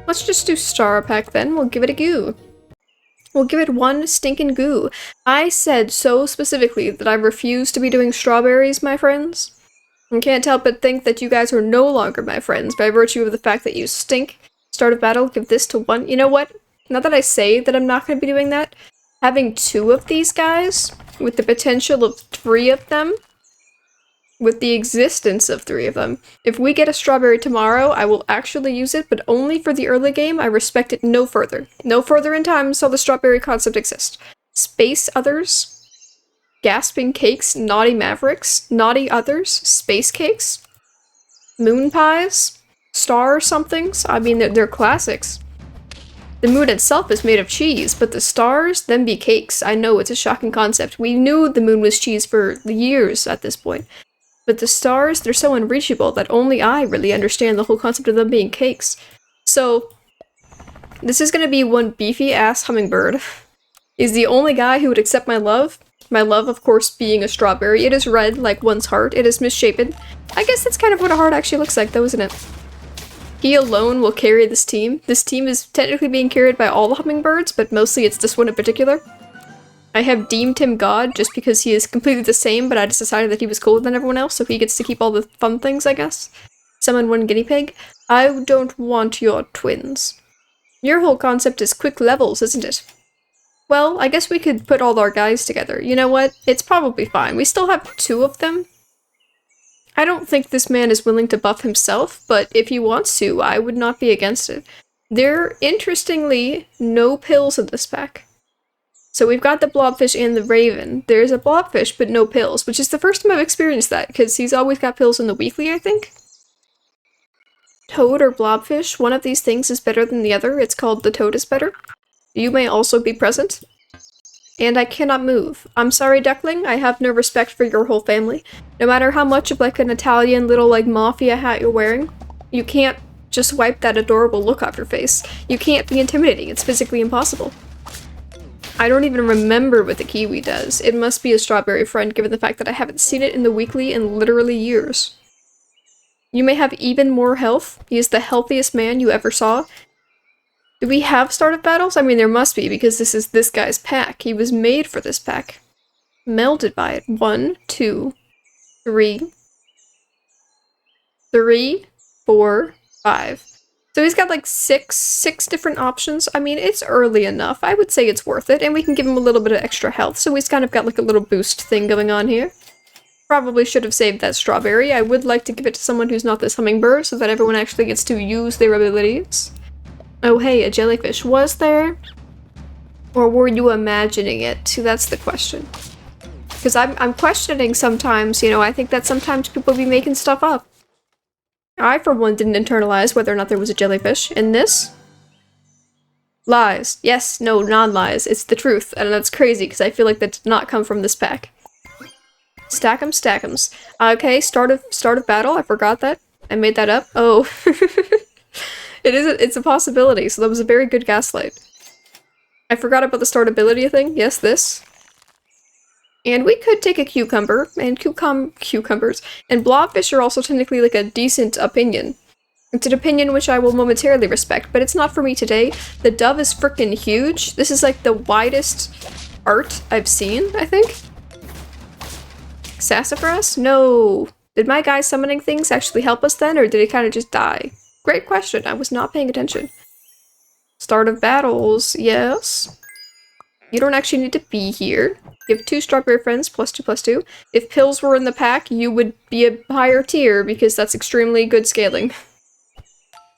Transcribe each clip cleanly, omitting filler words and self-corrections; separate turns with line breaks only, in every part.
Let's just do Star Pack then. We'll give it a goo. We'll give it one stinking goo. I said so specifically that I refuse to be doing strawberries, my friends. I can't help but think that you guys are no longer my friends by virtue of the fact that you stink. Start of battle, give this to one. You know what? Now that I say that I'm not going to be doing that, having 2 of these guys, with the potential of 3 of them, with the existence of 3 of them, if we get a strawberry tomorrow, I will actually use it, but only for the early game. I respect it no further. No further in time shall the strawberry concept exist. Space others, gasping cakes, naughty mavericks, naughty others, space cakes, moon pies, star somethings. I mean, they're classics. The moon itself is made of cheese, but the stars, them be cakes. I know, it's a shocking concept. We knew the moon was cheese for years at this point. But the stars, they're so unreachable that only I really understand the whole concept of them being cakes. So, this is gonna be one beefy-ass hummingbird. He's the only guy who would accept my love. My love, of course, being a strawberry. It is red, like one's heart. It is misshapen. I guess that's kind of what a heart actually looks like, though, isn't it? He alone will carry this team. This team is technically being carried by all the hummingbirds, but mostly it's this one in particular. I have deemed him God just because he is completely the same, but I just decided that he was cooler than everyone else, so he gets to keep all the fun things, I guess. Summon one guinea pig. I don't want your twins. Your whole concept is quick levels, isn't it? Well, I guess we could put all our guys together. You know what? It's probably fine. We still have 2 of them. I don't think this man is willing to buff himself, but if he wants to, I would not be against it. There are, interestingly, no pills in this pack. So we've got the blobfish and the raven. There's a blobfish, but no pills, which is the first time I've experienced that, because he's always got pills in the weekly, I think. Toad or blobfish, one of these things is better than the other. It's called the toad is better. You may also be present. And I cannot move. I'm sorry, duckling, I have no respect for your whole family. No matter how much of like an Italian little like mafia hat you're wearing, you can't just wipe that adorable look off your face. You can't be intimidating, it's physically impossible. I don't even remember what the kiwi does. It must be a strawberry friend given the fact that I haven't seen it in the weekly in literally years. You may have even more health. He is the healthiest man you ever saw. Do we have startup battles? I mean, there must be, because this is this guy's pack. He was made for this pack. Melded by it. 1, 2, 3, 4, 5. So he's got like six different options. I mean, it's early enough. I would say it's worth it, and we can give him a little bit of extra health, so he's kind of got like a little boost thing going on here. Probably should have saved that strawberry. I would like to give it to someone who's not this hummingbird, so that everyone actually gets to use their abilities. Oh hey, a jellyfish. Was there? Or were you imagining it? See, that's the question. Because I'm questioning sometimes, you know, I think that sometimes people be making stuff up. I, for one, didn't internalize whether or not there was a jellyfish in this. Lies. Yes, no, non-lies. It's the truth, and that's crazy, because I feel like that did not come from this pack. Stack'em, stack'ems. Okay, start of battle. I forgot that. I made that up. Oh. It's a possibility, so that was a very good gaslight. I forgot about the start ability thing. Yes, this. And we could take a cucumber, and cucumbers. And blobfish are also technically like a decent opinion. It's an opinion which I will momentarily respect, but it's not for me today. The dove is frickin' huge. This is like the widest art I've seen, I think. Sassafras? No. Did my guy summoning things actually help us then, or did it kind of just die? Great question. I was not paying attention. Start of battles. Yes. You don't actually need to be here. You have 2 strawberry friends, +2/+2. If pills were in the pack, you would be a higher tier, because that's extremely good scaling.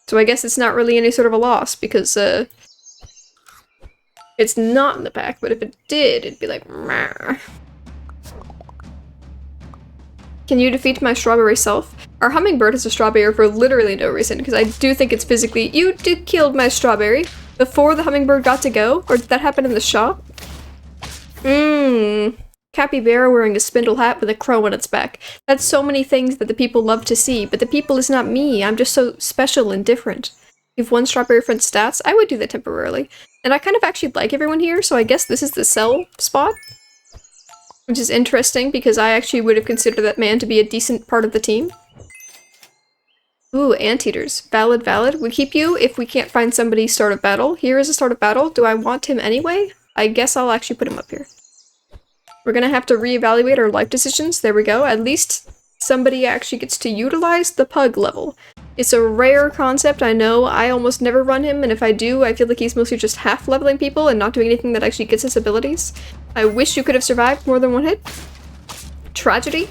So I guess it's not really any sort of a loss, because, it's not in the pack, but if it did, it'd be like, meh. Can you defeat my strawberry self? Our hummingbird is a strawberry for literally no reason, because I do think it's physically— You did kill my strawberry before the hummingbird got to go? Or did that happen in the shop? Capybara wearing a spindle hat with a crow on its back. That's so many things that the people love to see, but the people is not me. I'm just so special and different. You've 1 strawberry friend's stats? I would do that temporarily. And I kind of actually like everyone here, so I guess this is the sell spot. Which is interesting, because I actually would have considered that man to be a decent part of the team. Ooh, anteaters. Valid, valid. We keep you if we can't find somebody start of battle. Here is a start of battle. Do I want him anyway? I guess I'll actually put him up here. We're gonna have to reevaluate our life decisions. There we go. At least somebody actually gets to utilize the pug level. It's a rare concept, I know. I almost never run him, and if I do, I feel like he's mostly just half leveling people and not doing anything that actually gets his abilities. I wish you could have survived more than one hit. Tragedy.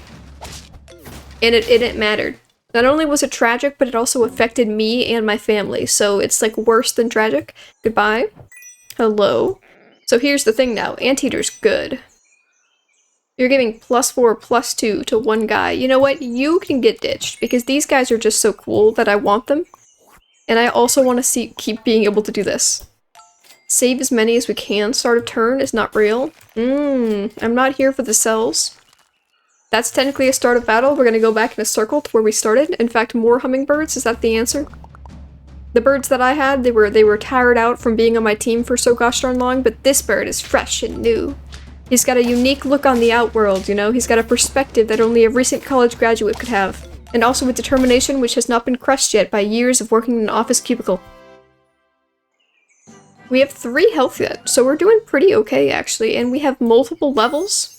And it mattered. Not only was it tragic, but it also affected me and my family, so it's like worse than tragic. Goodbye. Hello. So here's the thing now. Anteater's good. You're giving +4, +2 to one guy. You know what? You can get ditched, because these guys are just so cool that I want them. And I also want to keep being able to do this. Save as many as we can. Start of turn is not real. I'm not here for the cells. That's technically a start of battle. We're gonna go back in a circle to where we started. In fact, more hummingbirds. Is that the answer? The birds that I had, they were tired out from being on my team for so gosh darn long, but this bird is fresh and new. He's got a unique look on the outworld, you know? He's got a perspective that only a recent college graduate could have. And also a determination which has not been crushed yet by years of working in an office cubicle. We have 3 health yet, so we're doing pretty okay, actually. And we have multiple levels.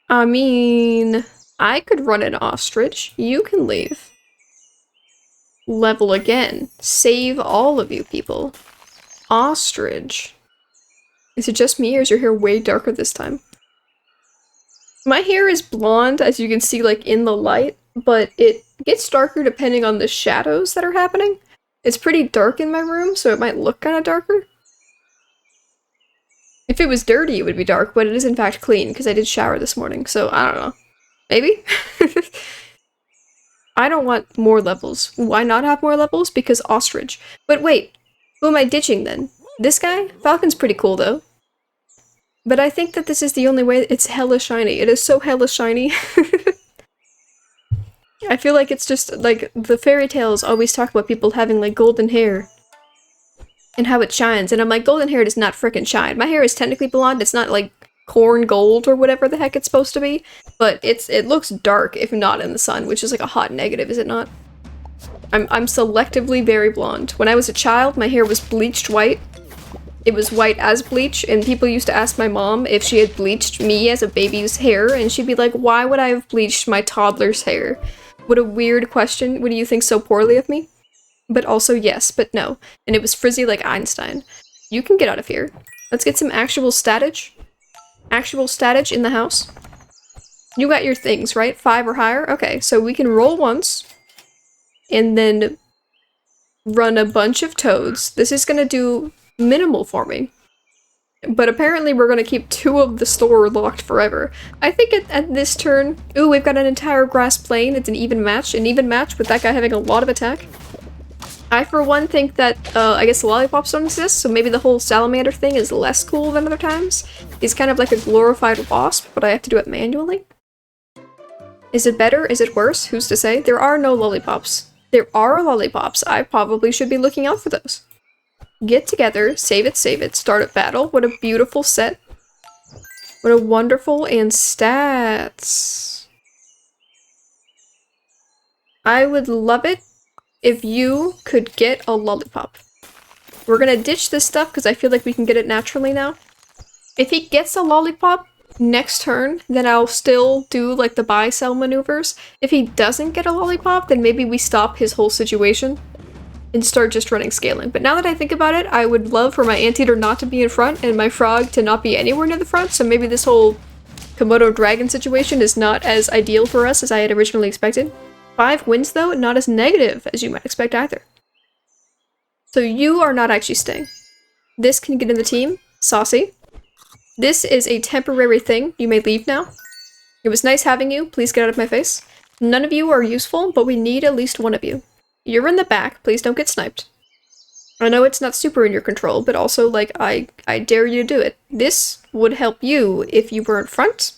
I mean, I could run an ostrich. You can leave. Level again. Save all of you people. Ostrich. Is it just me, or is your hair way darker this time? My hair is blonde, as you can see, like, in the light, but it gets darker depending on the shadows that are happening. It's pretty dark in my room, so it might look kind of darker. If it was dirty, it would be dark, but it is in fact clean, because I did shower this morning, so I don't know. Maybe? I don't want more levels. Why not have more levels? Because ostrich. But wait. Who am I ditching then? This guy? Falcon's pretty cool though. But I think that this is the only way. It's hella shiny. It is so hella shiny. I feel like it's just like the fairy tales always talk about people having like golden hair and how it shines. And I'm like, golden hair does not frickin' shine. My hair is technically blonde. It's not like corn gold or whatever the heck it's supposed to be. But it looks dark if not in the sun, which is like a hot negative, is it not? I'm selectively very blonde. When I was a child, my hair was bleached white. It was white as bleach, and people used to ask my mom if she had bleached me as a baby's hair, and she'd be like, why would I have bleached my toddler's hair? What a weird question. What do you think so poorly of me? But also yes, but no. And it was frizzy like Einstein. You can get out of here. Let's get some actual statage. Actual statage in the house. You got your things, right? 5 or higher? Okay, so we can roll once. And then run a bunch of toads. This is gonna do minimal for me. But apparently we're gonna keep 2 of the store locked forever. I think at this turn... Ooh, we've got an entire grass plain. It's an even match. An even match with that guy having a lot of attack. I, for one, think that, I guess the lollipops don't exist, so maybe the whole salamander thing is less cool than other times. He's kind of like a glorified wasp, but I have to do it manually. Is it better? Is it worse? Who's to say? There are no lollipops. There are lollipops. I probably should be looking out for those. Get together, save it, start at battle. What a beautiful set. What a wonderful and stats. I would love it if you could get a lollipop. We're gonna ditch this stuff because I feel like we can get it naturally now. If he gets a lollipop next turn, then I'll still do like the buy-sell maneuvers. If he doesn't get a lollipop, then maybe we stop his whole situation and start just running scaling. But now that I think about it, I would love for my anteater not to be in front and my frog to not be anywhere near the front, so maybe this whole Komodo dragon situation is not as ideal for us as I had originally expected. 5 wins though, not as negative as you might expect either. So you are not actually staying. This can get in the team. Saucy. This is a temporary thing. You may leave now. It was nice having you. Please get out of my face. None of you are useful, but we need at least one of you. You're in the back. Please don't get sniped. I know it's not super in your control, but also, like, I dare you to do it. This would help you if you were in front.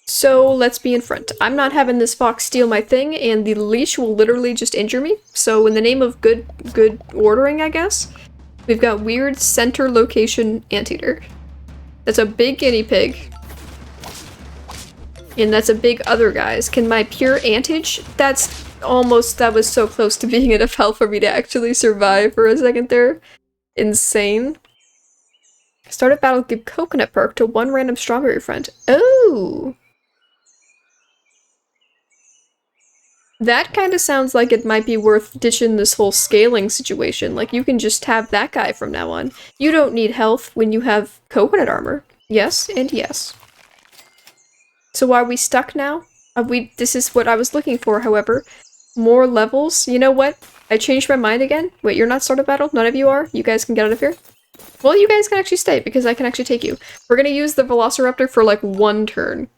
So let's be in front. I'm not having this fox steal my thing, and the leash will literally just injure me. So in the name of good ordering, I guess, we've got weird center location anteater. That's a big guinea pig. And that's a big other, guys. Can my pure antage? That was so close to being enough health for me to actually survive for a second there. Insane. Start a battle, give coconut perk to one random strawberry friend. Oh! That kind of sounds like it might be worth ditching this whole scaling situation. Like, you can just have that guy from now on. You don't need health when you have coconut armor. Yes, and yes. So are we stuck now? This is what I was looking for, however. More levels? You know what? I changed my mind again. Wait, you're not started battle? None of you are? You guys can get out of here? Well, you guys can actually stay, because I can actually take you. We're gonna use the Velociraptor for, like, 1 turn.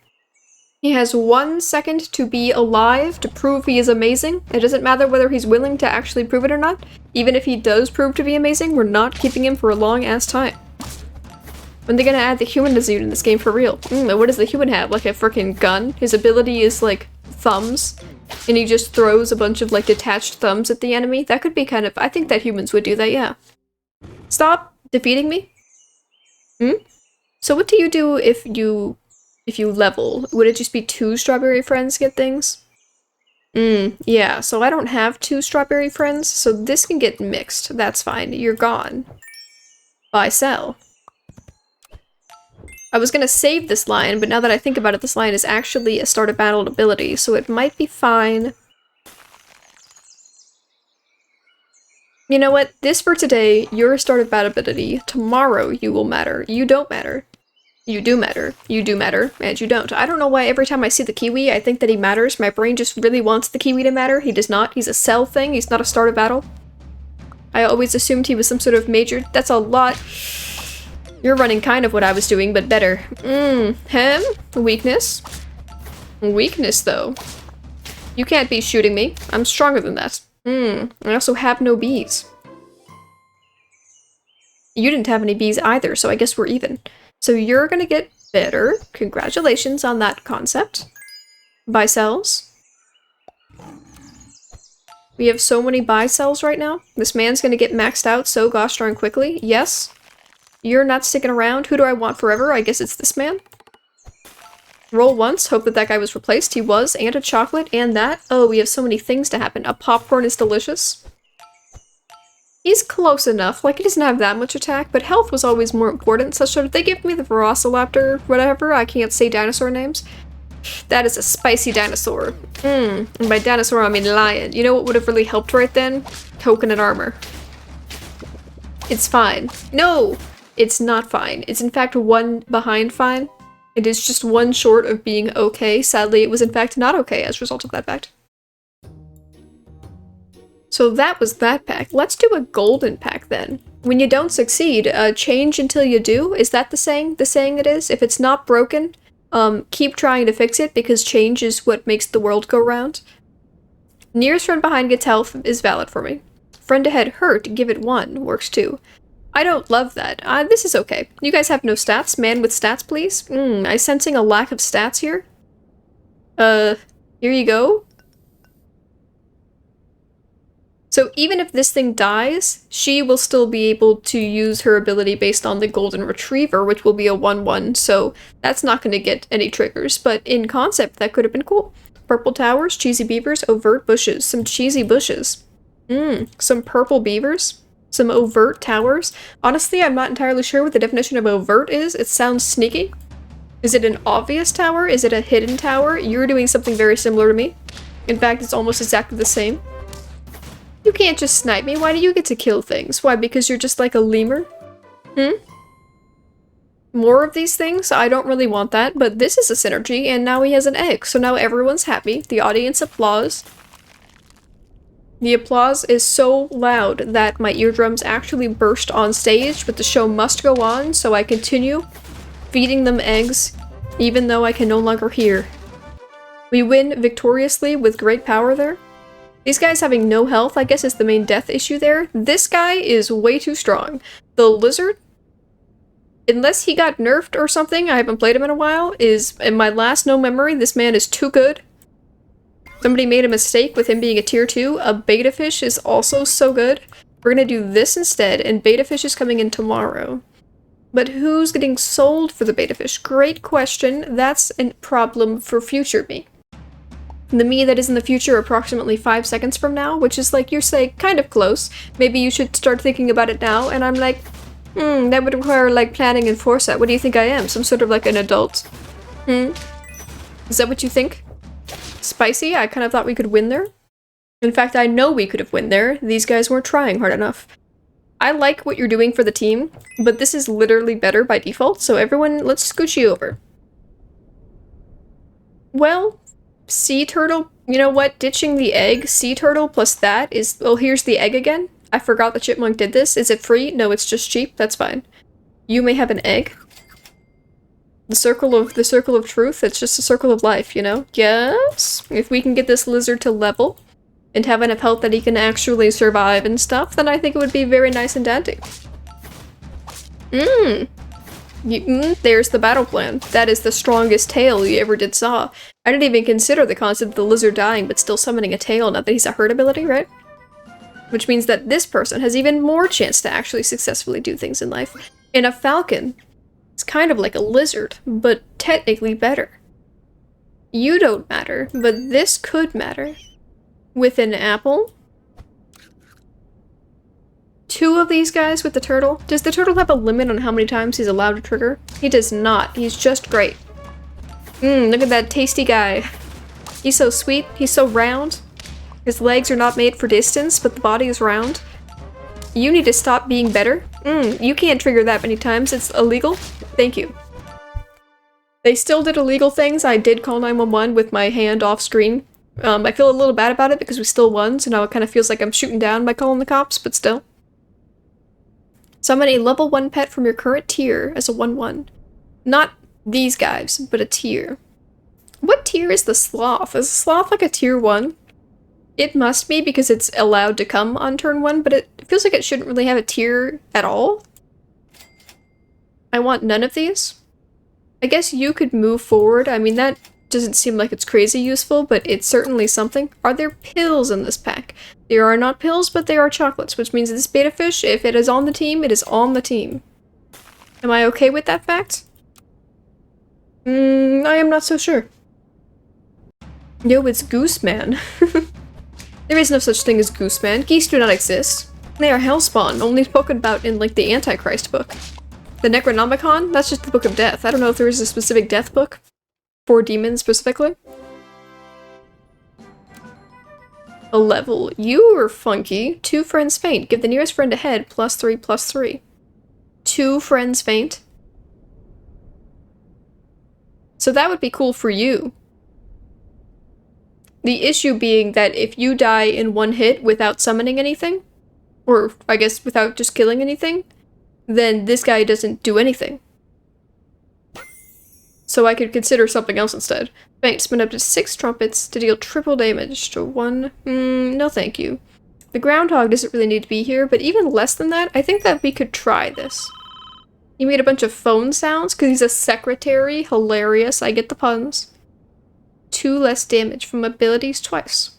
He has 1 second to be alive to prove he is amazing. It doesn't matter whether he's willing to actually prove it or not. Even if he does prove to be amazing, we're not keeping him for a long-ass time. When they're gonna add the human Nazoon in this game for real? What does the human have? Like a freaking gun? His ability is, like, thumbs. And he just throws a bunch of, like, detached thumbs at the enemy? That could be kind of... I think that humans would do that, yeah. Stop defeating me? So what do you do if you level? Would it just be 2 strawberry friends get things? Yeah, so I don't have 2 strawberry friends, so this can get mixed. That's fine. You're gone. Buy, sell. I was gonna save this line, but now that I think about it, this line is actually a start a battle ability, so it might be fine. You know what? This for today, you're a start a battle ability. Tomorrow you will matter. You don't matter. You do matter. You do matter, and you don't. I don't know why every time I see the Kiwi, I think that he matters. My brain just really wants the Kiwi to matter. He does not. He's a cell thing. He's not a start a battle. I always assumed he was some sort of major. That's a lot. You're running kind of what I was doing, but better. Him? Weakness? Weakness, though. You can't be shooting me. I'm stronger than that. I also have no bees. You didn't have any bees either, so I guess we're even. So you're gonna get better. Congratulations on that concept. Buy cells. We have so many buy cells right now. This man's gonna get maxed out so gosh darn quickly. Yes. You're not sticking around. Who do I want forever? I guess it's this man. Roll once. Hope that that guy was replaced. He was. And a chocolate. And that. Oh, we have so many things to happen. A popcorn is delicious. He's close enough. Like, he doesn't have that much attack, but health was always more important. So should they give me the Velociraptor, whatever? I can't say dinosaur names. That is a spicy dinosaur. And by dinosaur, I mean lion. You know what would have really helped right then? Coconut armor. It's fine. No! It's not fine. It's in fact 1 behind fine. It is just 1 short of being okay. Sadly, it was in fact not okay as a result of that fact. So that was that pack. Let's do a golden pack then. When you don't succeed, change until you do. Is that the saying? The saying it is? If it's not broken, keep trying to fix it because change is what makes the world go round. Nearest friend behind gets health is valid for me. Friend ahead hurt, give it 1, works too. I don't love that. This is okay. You guys have no stats? Man with stats, please? I'm sensing a lack of stats here. Here you go. So even if this thing dies, she will still be able to use her ability based on the Golden Retriever, which will be a 1/1, so that's not going to get any triggers, but in concept, that could have been cool. Purple towers, cheesy beavers, overt bushes. Some cheesy bushes. Some purple beavers. Some overt towers. Honestly, I'm not entirely sure what the definition of overt is. It sounds sneaky. Is it an obvious tower? Is it a hidden tower? You're doing something very similar to me. In fact, it's almost exactly the same. You can't just snipe me. Why do you get to kill things? Why, because you're just like a lemur? More of these things? I don't really want that, but this is a synergy, and now he has an egg, so now everyone's happy. The audience applauds. The applause is so loud that my eardrums actually burst on stage, but the show must go on, so I continue feeding them eggs, even though I can no longer hear. We win victoriously with great power there. These guys having no health, I guess, is the main death issue there. This guy is way too strong. The lizard, unless he got nerfed or something, I haven't played him in a while, is, in my last known memory, this man is too good. Somebody made a mistake with him being a tier 2. A beta fish is also so good. We're gonna do this instead, and beta fish is coming in tomorrow. But who's getting sold for the beta fish? Great question. That's a problem for future me. The me that is in the future approximately 5 seconds from now, which is like, you're saying, kind of close. Maybe you should start thinking about it now, and I'm like, that would require, like, planning and foresight. What do you think I am? Some sort of, like, an adult? Is that what you think? Spicy? I kind of thought we could win there. In fact, I know we could have won there. These guys weren't trying hard enough. I like what you're doing for the team, but this is literally better by default, so everyone, let's scooch you over. Well, sea turtle, you know what? Ditching the egg, sea turtle plus that is, well, here's the egg again. I forgot the chipmunk did this. Is it free? No, it's just cheap. That's fine. You may have an egg. The circle of truth, it's just a circle of life, you know? Yes? If we can get this lizard to level and have enough health that he can actually survive and stuff, then I think it would be very nice and dandy. There's the battle plan. That is the strongest tail you ever did saw. I didn't even consider the concept of the lizard dying but still summoning a tail now that he's a herd ability, right? Which means that this person has even more chance to actually successfully do things in life. And a falcon is kind of like a lizard, but technically better. You don't matter, but this could matter. With an apple. 2 of these guys with the turtle. Does the turtle have a limit on how many times he's allowed to trigger? He does not. He's just great. Look at that tasty guy. He's so sweet. He's so round. His legs are not made for distance, but the body is round. You need to stop being better. You can't trigger that many times. It's illegal. Thank you. They still did illegal things. I did call 911 with my hand off screen. I feel a little bad about it because we still won, so now it kind of feels like I'm shooting down by calling the cops, but still. Summon a level 1 pet from your current tier as a 1/1. Not these guys, but a tier. What tier is the sloth? Is the sloth like a tier 1? It must be because it's allowed to come on turn 1, but it feels like it shouldn't really have a tier at all. I want none of these. I guess you could move forward. I mean, that doesn't seem like it's crazy useful, but it's certainly something. Are there pills in this pack? There are not pills, but there are chocolates, which means this beta fish, if it is on the team, it is on the team. Am I okay with that fact? I am not so sure. No, it's Gooseman. There is no such thing as Gooseman. Geese do not exist. They are Hellspawn, only spoken about in, like, the Antichrist book. The Necronomicon? That's just the Book of Death. I don't know if there is a specific death book for demons specifically. A level. You are funky. 2 friends faint. Give the nearest friend ahead +3/+3. 2 friends faint. So that would be cool for you. The issue being that if you die in 1 hit without summoning anything, or I guess without just killing anything, then this guy doesn't do anything. So I could consider something else instead. Faint, spin up to 6 trumpets to deal triple damage to 1. No thank you. The groundhog doesn't really need to be here, but even less than that, I think that we could try this. He made a bunch of phone sounds because he's a secretary. Hilarious, I get the puns. 2 less damage from abilities twice.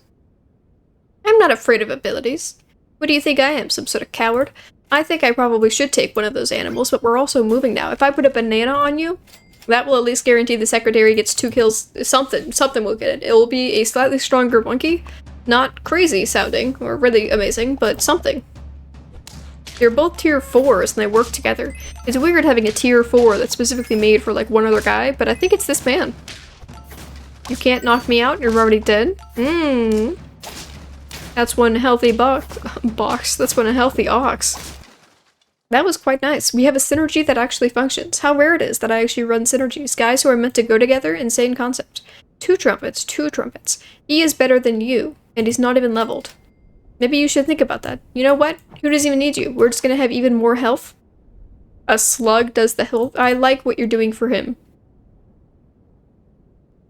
I'm not afraid of abilities. What do you think I am, some sort of coward? I think I probably should take one of those animals, but we're also moving now. If I put a banana on you, that will at least guarantee the secretary gets 2 kills. Something will get it. It will be a slightly stronger monkey. Not crazy sounding, or really amazing, but something. They're both tier 4s and they work together. It's weird having a tier 4 that's specifically made for like one other guy, but I think it's this man. You can't knock me out, you're already dead. That's one healthy box. That's one healthy ox. That was quite nice. We have a synergy that actually functions. How rare it is that I actually run synergies. Guys who are meant to go together, insane concept. 2 trumpets, 2 trumpets. He is better than you, and he's not even leveled. Maybe you should think about that. You know what? Who doesn't even need you? We're just gonna have even more health. A slug does the health. I like what you're doing for him.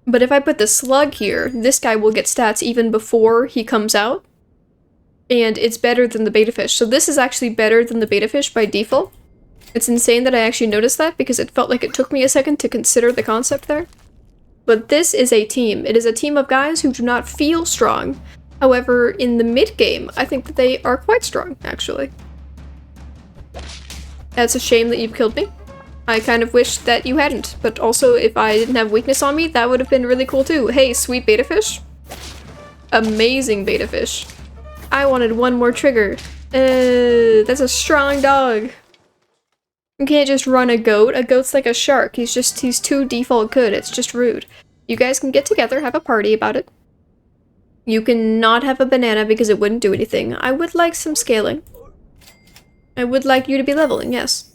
But if I put the slug here, this guy will get stats even before he comes out. And it's better than the beta fish. So this is actually better than the beta fish by default. It's insane that I actually noticed that because it felt like it took me a second to consider the concept there. But this is a team. It is a team of guys who do not feel strong. However, in the mid-game, I think that they are quite strong, actually. That's a shame that you've killed me. I kind of wish that you hadn't, but also if I didn't have weakness on me, that would have been really cool too. Hey, sweet beta fish. Amazing beta fish. I wanted one more trigger. That's a strong dog. You can't just run a goat. A goat's like a shark. He's too default good. It's just rude. You guys can get together, have a party about it. You can not have a banana because it wouldn't do anything. I would like some scaling. I would like you to be leveling, yes.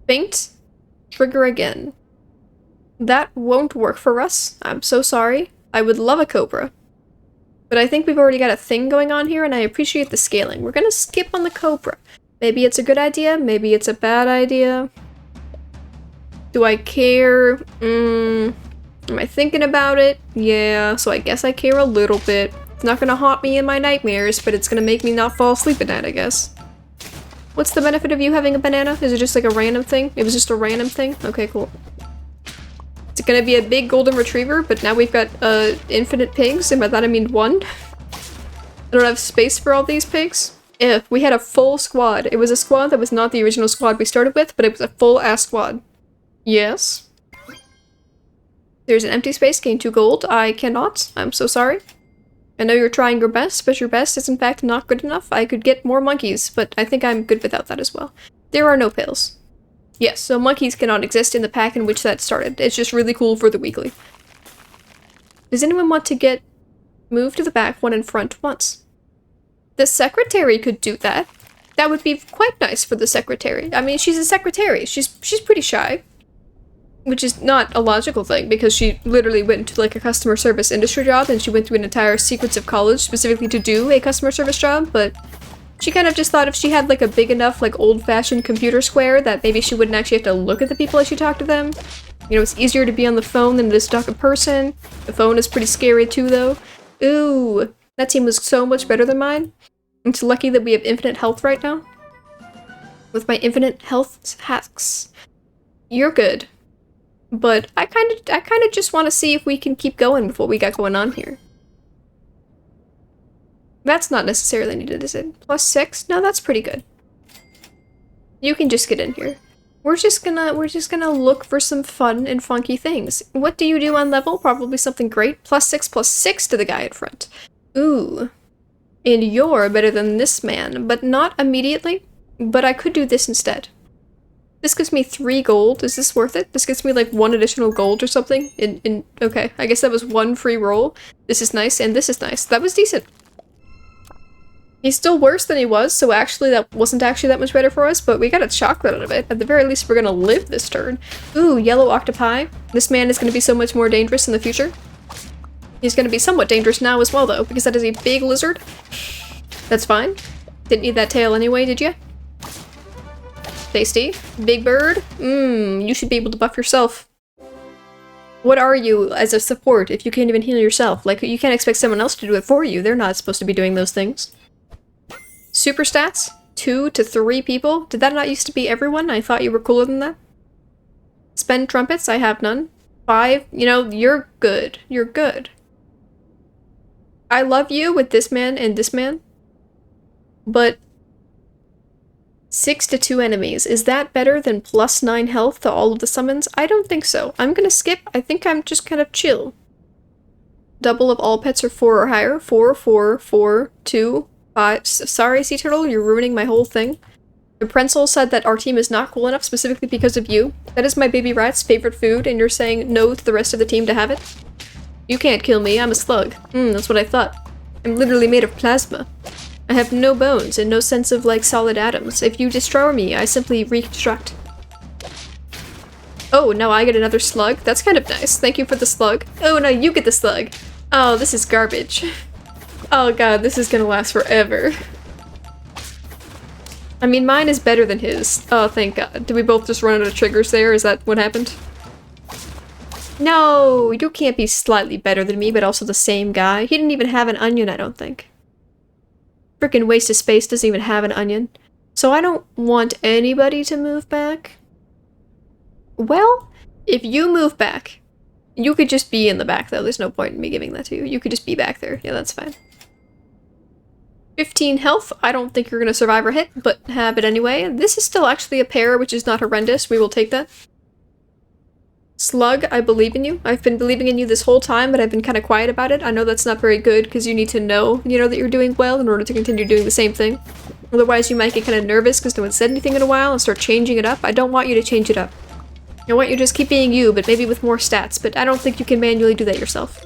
Faint. Trigger again. That won't work for us. I'm so sorry. I would love a cobra. But I think we've already got a thing going on here, and I appreciate the scaling. We're gonna skip on the cobra. Maybe it's a good idea, maybe it's a bad idea. Do I care? Am I thinking about it? Yeah, so I guess I care a little bit. It's not gonna haunt me in my nightmares, but it's gonna make me not fall asleep at night, I guess. What's the benefit of you having a banana? Is it just like a random thing? It was just a random thing? Okay, cool. It's gonna be a big golden retriever, but now we've got infinite pigs, and by that I mean one. I don't have space for all these pigs. If we had a full squad. It was a squad that was not the original squad we started with, but it was a full-ass squad. Yes? There's an empty space, gain 2 gold. I cannot. I'm so sorry. I know you're trying your best, but your best is in fact not good enough. I could get more monkeys, but I think I'm good without that as well. There are no pills. Yes, so monkeys cannot exist in the pack in which that started. It's just really cool for the weekly. Does anyone want to get moved to the back, one in front once? The secretary could do that. That would be quite nice for the secretary. I mean, she's a secretary. She's pretty shy. Which is not a logical thing, because she literally went into like a customer service industry job, and she went through an entire Secrets of College specifically to do a customer service job, but she kind of just thought if she had like a big enough like old-fashioned computer square that maybe she wouldn't actually have to look at the people as she talked to them. You know, it's easier to be on the phone than it is to talk in person. The phone is pretty scary too though. Ooh, that team was so much better than mine. It's lucky that we have infinite health right now. With my infinite health hacks. You're good. But I kind of just want to see if we can keep going with what we got going on here. That's not necessarily needed, is it? +6? No, that's pretty good. You can just get in here. We're just gonna look for some fun and funky things. What do you do on level? Probably something great. +6/+6 to the guy in front. Ooh. And you're better than this man, but not immediately. But I could do this instead. This gives me 3 gold. Is this worth it? This gives me like 1 additional gold or something. Okay, I guess that was 1 free roll. This is nice, and this is nice. That was decent. He's still worse than he was, so actually that wasn't actually that much better for us, but we got a chocolate out of it. At the very least, we're gonna live this turn. Ooh, yellow octopi. This man is gonna be so much more dangerous in the future. He's gonna be somewhat dangerous now as well, though, because that is a big lizard. That's fine. Didn't need that tail anyway, did you? Tasty. Big bird. You should be able to buff yourself. What are you as a support if you can't even heal yourself? Like, you can't expect someone else to do it for you. They're not supposed to be doing those things. Super stats? 2 to 3 people? Did that not used to be everyone? I thought you were cooler than that. Spend trumpets? I have none. 5? You know, you're good. You're good. I love you with this man and this man. But 6 to 2 enemies. Is that better than +9 health to all of the summons? I don't think so. I'm gonna skip. I think I'm just kind of chill. Double of all pets are 4 or higher. 4, 4, 4, 2, 5. Sorry, Sea Turtle, you're ruining my whole thing. The Prenzel said that our team is not cool enough specifically because of you. That is my baby rat's favorite food, and you're saying no to the rest of the team to have it? You can't kill me, I'm a slug. That's what I thought. I'm literally made of plasma. I have no bones and no sense of, like, solid atoms. If you destroy me, I simply reconstruct. Oh, now I get another slug? That's kind of nice. Thank you for the slug. Oh, no, you get the slug. Oh, this is garbage. Oh god, this is gonna last forever. I mean, mine is better than his. Oh, thank god. Did we both just run out of triggers there? Is that what happened? No, you can't be slightly better than me, but also the same guy. He didn't even have an onion, I don't think. Frickin' waste of space doesn't even have an onion. So I don't want anybody to move back. Well, if you move back, you could just be in the back though. There's no point in me giving that to you. You could just be back there. Yeah, that's fine. 15 health. I don't think you're gonna survive our hit, but have it anyway. This is still actually a pair, which is not horrendous. We will take that. Slug, I believe in you. I've been believing in you this whole time, but I've been kind of quiet about it. I know that's not very good, because you need to know, that you're doing well in order to continue doing the same thing. Otherwise, you might get kind of nervous because no one said anything in a while and start changing it up. I don't want you to change it up. I want you to just keep being you, but maybe with more stats, but I don't think you can manually do that yourself.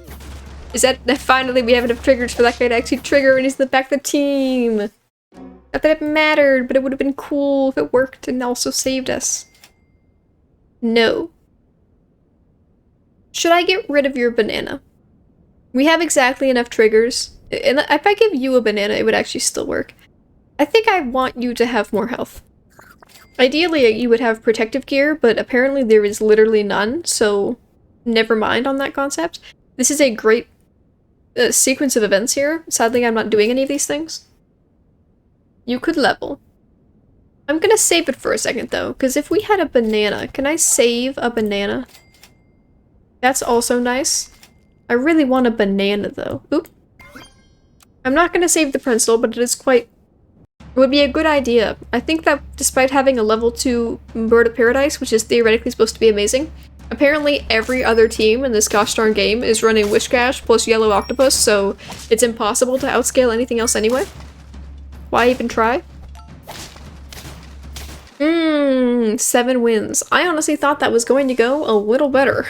Is that finally we have enough triggers for that guy to actually trigger and he's in the back of the team? Not that it mattered, but it would have been cool if it worked and also saved us. No. Should I get rid of your banana? We have exactly enough triggers. And if I give you a banana, it would actually still work. I think I want you to have more health. Ideally, you would have protective gear, but apparently there is literally none, so never mind on that concept. This is a great sequence of events here. Sadly, I'm not doing any of these things. You could level. I'm gonna save it for a second, though, because if we had a banana, can I save a banana? That's also nice. I really want a banana, though. Oop. I'm not gonna save the pencil, but it is quite... It would be a good idea. I think that despite having a level 2 Bird of Paradise, which is theoretically supposed to be amazing, apparently every other team in this gosh darn game is running Whiscash plus Yellow Octopus, so it's impossible to outscale anything else anyway. Why even try? 7 wins. I honestly thought that was going to go a little better.